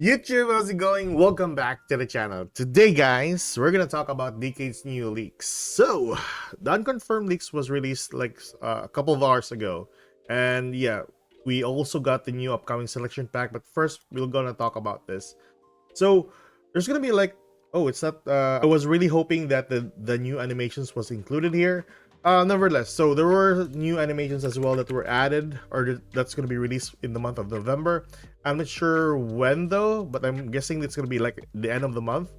YouTube, how's it going? Welcome back to the channel. Today, guys, we're gonna talk about Decade's new leaks. So, the unconfirmed leaks was released like a couple of hours ago, and yeah, we also got the new upcoming selection pack. But first, we're gonna talk about this. So, there's gonna be like, oh, it's not. I was really hoping that the new animations was included here. Nevertheless, so there were new animations as well that were added, or that's gonna be released in the month of November. I'm not sure when though, but I'm guessing it's gonna be like the end of the month.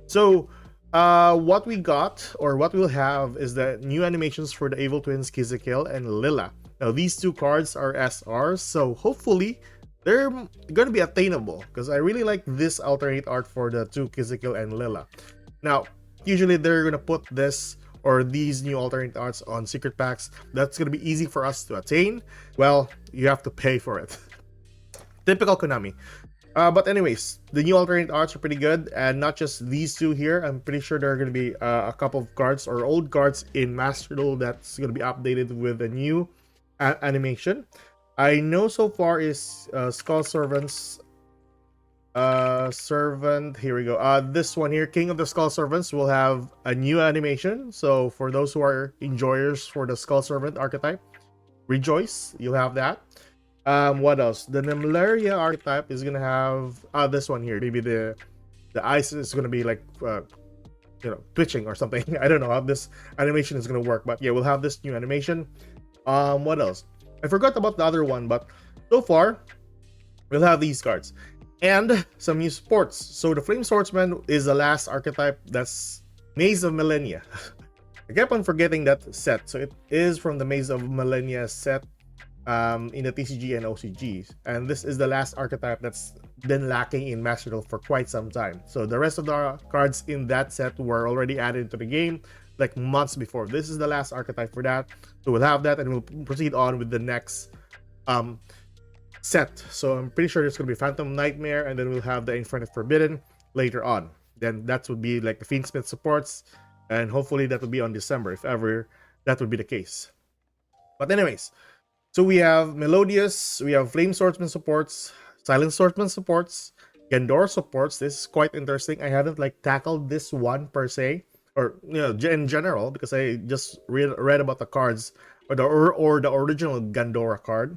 So, what we got or what we'll have is the new animations for the Evil Twins Kizakiel and Lila. Now, these two cards are SRs, so hopefully they're gonna be attainable because I really like this alternate art for the two Kizakiel and Lila. Now, usually they're gonna put this or these new alternate arts on secret packs. That's gonna be easy for us to attain. Well, you have to pay for it. Typical Konami. But anyways, the new alternate arts are pretty good, and not just these two here. I'm pretty sure there are going to be a couple of cards or old cards in Master Duel that's going to be updated with a new animation. I know so far is Skull Servants servant. Here we go. This one here, King of the Skull Servants, will have a new animation. So for those who are enjoyers for the Skull Servant archetype, rejoice, you'll have that. What else? The Malaria archetype is gonna have this one here. Maybe the eyes is gonna be like twitching or something. I don't know how this animation is gonna work, but yeah, we'll have this new animation. What else? I forgot about the other one, but so far we'll have these cards and some new supports. So the Flame Swordsman is the last archetype that's Maze of Millennia. I kept on forgetting that set. So it is from the Maze of Millennia set in the TCG and OCGs, and this is the last archetype that's been lacking in Master Duel for quite some time. So the rest of the cards in that set were already added to the game like months before. This is the last archetype for that, so we'll have that and we'll proceed on with the next set. So I'm pretty sure there's gonna be Phantom Nightmare, and then we'll have the Infinite Forbidden later on. Then that would be like the Fiendsmith supports, and hopefully that will be on December if ever that would be the case. But anyways, so we have Melodious, we have Flame Swordsman supports, Silent Swordsman supports, Gandor supports. This is quite interesting. I haven't like tackled this one per se, or in general, because I just read about the cards or the original Gandora card.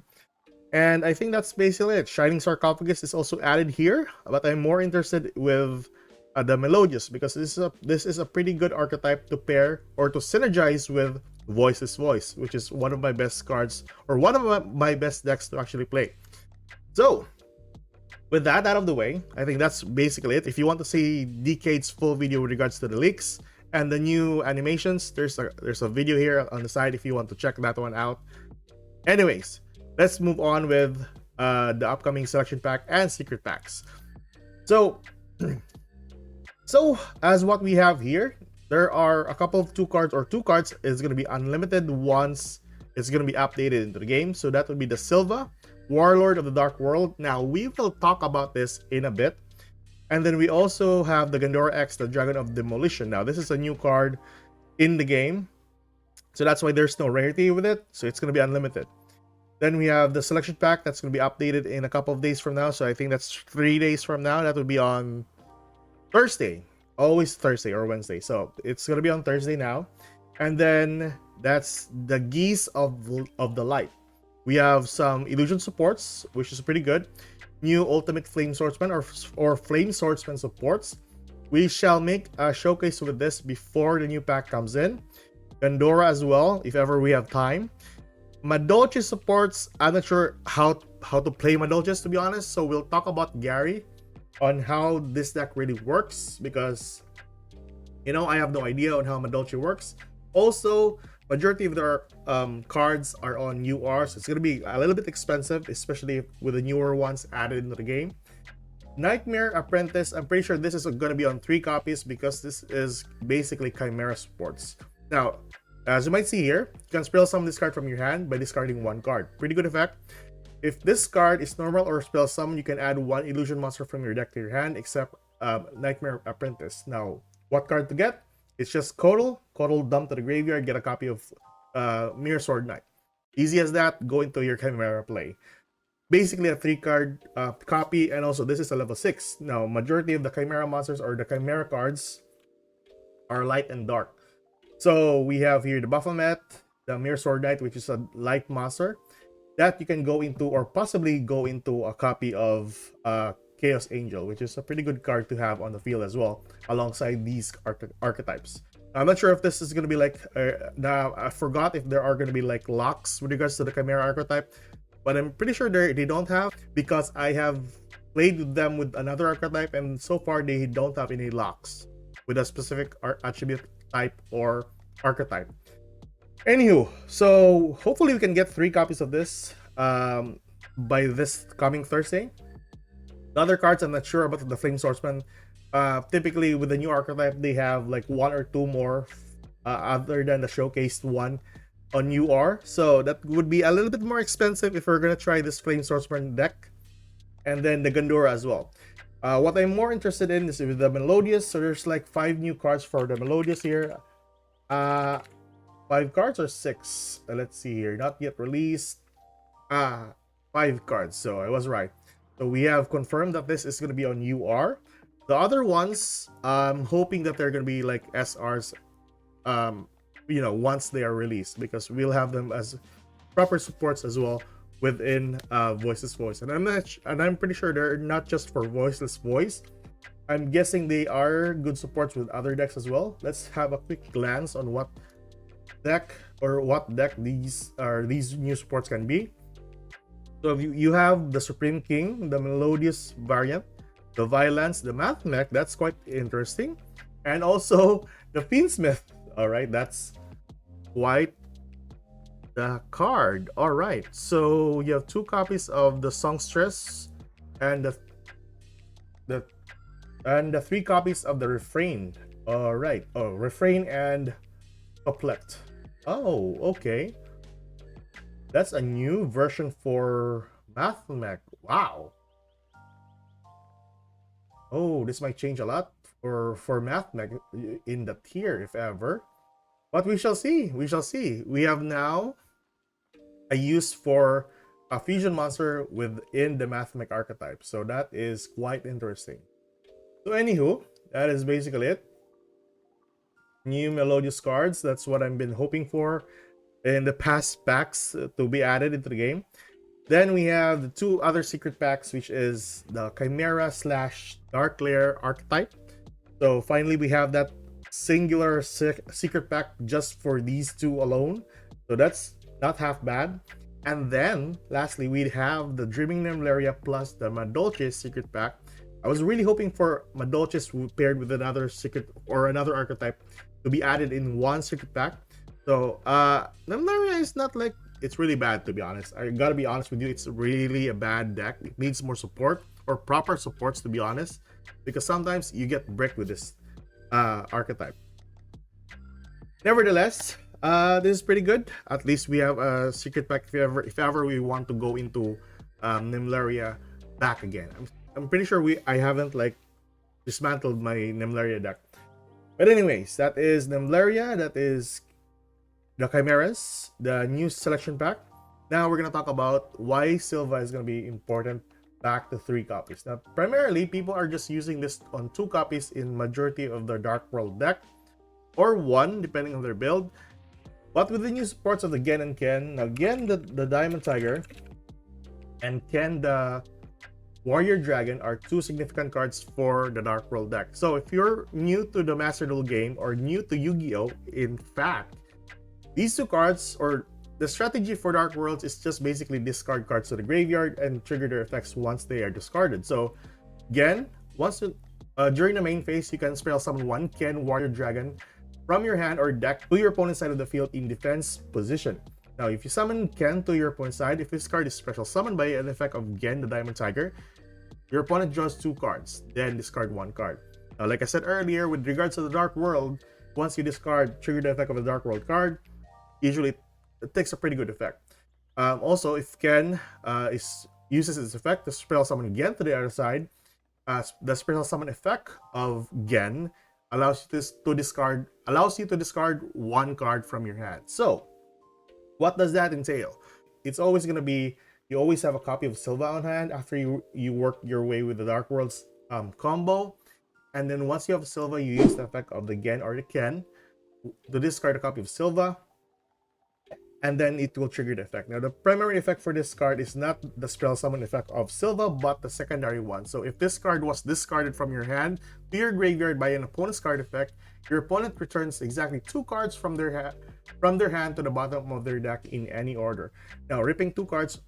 And I think that's basically it. Shining Sarcophagus is also added here, but I'm more interested with the Melodious because this is a pretty good archetype to pair or to synergize with Voice, which is one of my best cards or one of my best decks to actually play. So with that out of the way, I think that's basically it. If you want to see Decade's full video with regards to the leaks and the new animations, there's a video here on the side if you want to check that one out. Anyways, let's move on with the upcoming selection pack and secret packs. So as what we have here, there are a couple of two cards is going to be unlimited once it's going to be updated into the game. So that would be the Silva, Warlord of the Dark World. Now we will talk about this in a bit. And then we also have the Gandora X, the Dragon of Demolition. Now this is a new card in the game, so that's why there's no rarity with it. So it's going to be unlimited. Then we have the selection pack that's going to be updated in a couple of days from now. So I think that's 3 days from now. That would be on Thursday. Always Thursday or Wednesday. So it's going to be on Thursday now. And then that's the Geese of the Light. We have some illusion supports, which is pretty good. New Ultimate Flame Swordsman or Flame Swordsman supports. We shall make a showcase with this before the new pack comes in. Gandora as well, if ever we have time. Madolche supports, I'm not sure how to play Madolches, to be honest. So we'll talk about Gary on how this deck really works, because I have no idea on how Madolche works. Also, majority of their cards are on UR, so it's going to be a little bit expensive, especially with the newer ones added into the game. Nightmare Apprentice, I'm pretty sure this is going to be on 3 copies because this is basically Chimera supports. Now, as you might see here, you can spell summon this card from your hand by discarding 1 card. Pretty good effect. If this card is normal or spell summon, you can add 1 illusion monster from your deck to your hand, except Nightmare Apprentice. Now, what card to get? It's just Kodal dump to the graveyard, get a copy of Mirror Sword Knight. Easy as that, go into your Chimera play. basically a 3-card copy, and also this is a level 6. Now, majority of the Chimera monsters or the Chimera cards are light and dark. So we have here the Baphomet, the Mere Sword Knight, which is a light monster that you can go into, or possibly go into a copy of Chaos Angel, which is a pretty good card to have on the field as well, alongside these archetypes. I'm not sure if this is going to be like, now I forgot if there are going to be like locks with regards to the Chimera archetype, but I'm pretty sure they don't have, because I have played with them with another archetype, and so far they don't have any locks with a specific attribute type or archetype. Anywho, so hopefully we can get 3 copies of this by this coming Thursday. The other cards, I'm not sure about the Flame Swordsman. Typically, with the new archetype, they have like 1 or 2 more other than the showcased one on UR. So that would be a little bit more expensive if we're gonna try this Flame Swordsman deck, and then the Gandora as well. What I'm more interested in is with the Melodious. So there's like 5 new cards for the Melodious here. 5 cards or 6? Let's see here. Not yet released. 5 cards. So I was right. So we have confirmed that this is going to be on UR. The other ones, I'm hoping that they're going to be like SRs, once they are released, because we'll have them as proper supports as well within Voiceless Voice. And I'm pretty sure they're not just for Voiceless Voice. I'm guessing they are good supports with other decks as well. Let's have a quick glance on what deck these new supports can be. So you have the Supreme King, the Melodious variant, the Violence, the Math Mech. That's quite interesting, and also the Fiendsmith. All right, that's quite the card. All right, so you have 2 copies of the Songstress, and the 3 copies of the Refrain. All right, Refrain and Couplet. Oh, okay. That's a new version for Math Mech. Wow. Oh, this might change a lot for Math Mech in the tier, if ever. But we shall see. We shall see. We have now a use for a fusion monster within the Math Mech archetype. So that is quite interesting. So anywho, that is basically it. New Melodious cards. That's what I've been hoping for in the past packs to be added into the game. Then we have the 2 other secret packs, which is the Chimera / Dark Lair archetype. So finally we have that singular secret pack just for these 2 alone. So that's not half bad. And then lastly, we have the Dreaming Nemleria plus the Madolche secret pack. I was really hoping for Madolches paired with another secret or another archetype to be added in one secret pack. So Nemleria is not like it's really bad, to be honest. I gotta be honest with you, it's really a bad deck. It needs more support, or proper supports, to be honest, because sometimes you get bricked with this archetype. Nevertheless, this is pretty good. At least we have a secret pack if ever we want to go into Nemleria back again. I'm pretty sure I haven't like dismantled my Nemleria deck. But anyways, that is Nemleria. That is the Chimeras, the new selection pack. Now we're gonna talk about why Silva is gonna be important back to 3 copies. Now, primarily, people are just using this on 2 copies in majority of the Dark World deck, or 1, depending on their build. But with the new supports of the Gen and Ken, now Gen the Diamond Tiger, and Ken the Warrior Dragon are 2 significant cards for the Dark World deck. So if you're new to the Master Duel game, or new to Yu-Gi-Oh, in fact, these 2 cards, or the strategy for Dark Worlds, is just basically discard cards to the graveyard and trigger their effects once they are discarded. So, Gen, during the main phase, you can spell summon 1 Ken Warrior Dragon from your hand or deck to your opponent's side of the field in defense position. Now, if you summon Ken to your opponent's side, if this card is special summoned by an effect of Gen the Diamond Tiger, your opponent draws 2 cards, then discard 1 card. Now, like I said earlier, with regards to the Dark World, once you trigger the effect of the Dark World card, usually it takes a pretty good effect. Also, if Ken uses its effect to spell summon Gen to the other side, the spell summon effect of Gen allows you to discard 1 card from your hand. So, what does that entail? It's always going to be You always have a copy of Silva on hand after you work your way with the Dark Worlds combo. And then once you have Silva, you use the effect of the Gen or the Ken to discard a copy of Silva, and then it will trigger the effect. Now, the primary effect for this card is not the spell summon effect of Silva, but the secondary one. So if this card was discarded from your hand to your graveyard by an opponent's card effect, your opponent returns exactly 2 cards from their hand to the bottom of their deck in any order. Now, ripping 2 cards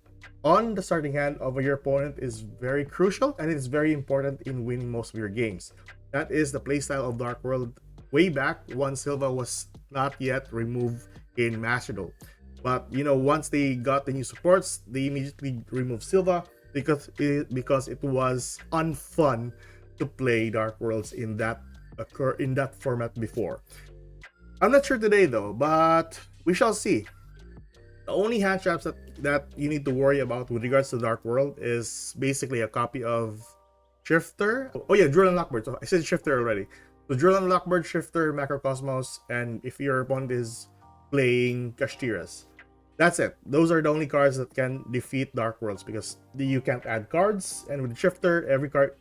on the starting hand of your opponent is very crucial, and it is very important in winning most of your games. That is the playstyle of Dark World way back when Silva was not yet removed in Master Duel. But you know, once they got the new supports, they immediately removed Silva because it was unfun to play Dark Worlds in that format before. I'm not sure today though, but we shall see. The only hand traps that you need to worry about with regards to Dark World is basically a copy of Shifter. Oh yeah, Drill and Lockbird. So I said Shifter already. So Drill and Lockbird, Shifter, Macrocosmos, and if your opponent is playing Kashtiras. That's it. Those are the only cards that can defeat Dark Worlds because you can't add cards, and with Shifter,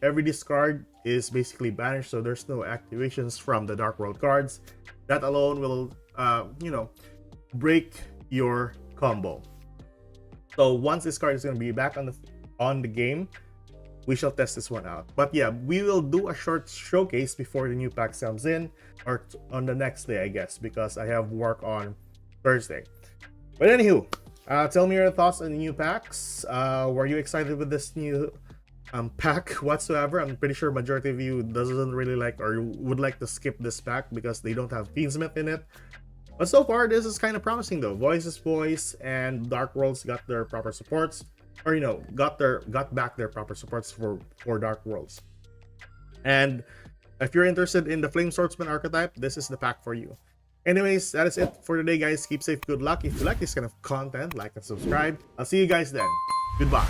every discard is basically banished, so there's no activations from the Dark World cards. That alone will, break your combo. So once this card is going to be back on the game, we shall test this one out. But yeah, we will do a short showcase before the new pack comes in, or on the next day, I guess, because I have work on Thursday. But anywho, tell me your thoughts on the new packs. Were you excited with this new pack whatsoever? I'm pretty sure majority of you doesn't really like or would like to skip this pack because they don't have Fiendsmith in it. But so far, this is kind of promising though. Voice is Voice, and Dark Worlds got their proper supports, or got back their proper supports for Dark Worlds. And if you're interested in the Flame Swordsman archetype, this is the pack for you. Anyways, that is it for today, guys. Keep safe, good luck. If you like this kind of content, like and subscribe. I'll see you guys then. Goodbye.